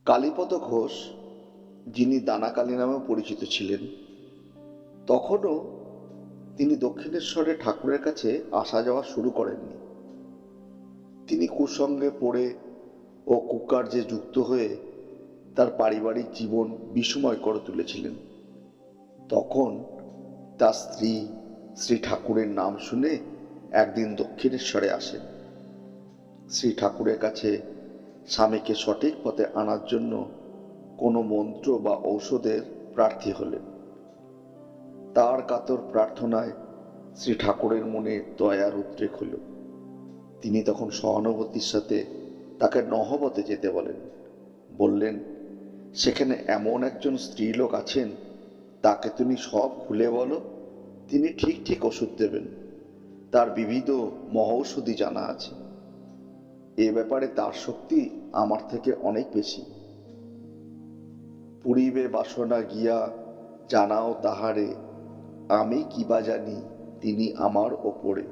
কালীপদ ঘোষ, যিনি দানাকালী নামে পরিচিত ছিলেন, তখনও তিনি দক্ষিণেশ্বরে ঠাকুরের কাছে আসা যাওয়া শুরু করেননি। তিনি কুসঙ্গে পড়ে ও কুকার্যে যুক্ত হয়ে তার পারিবারিক জীবন বিষময় করে তুলেছিলেন। তখন তার স্ত্রী শ্রী ঠাকুরের নাম শুনে একদিন দক্ষিণেশ্বরে আসেন। শ্রী ঠাকুরের কাছে স্বামীকে সঠিক পথে আনার জন্য কোনো মন্ত্র বা ঔষধের প্রার্থী হলেন। তার কাতর প্রার্থনায় শ্রী ঠাকুরের মনে দয়ার উদ্রেক হল। তিনি তখন সহানুভূতির সাথে তাকে নহবতে যেতে বললেন, সেখানে এমন একজন স্ত্রীলোক আছেন, তাকে তুমি সব খুলে বলো, তিনি ঠিক ঠিক ওষুধ দেবেন। তার বিবিধ মহৌষধি জানা আছে। এ ব্যাপারে তার শক্তি আমার থেকে অনেক বেশি। পুরিবে বাসনা গিয়া জানাও তাহারে, আমি কিবা জানি তিনি আমার ওপরে।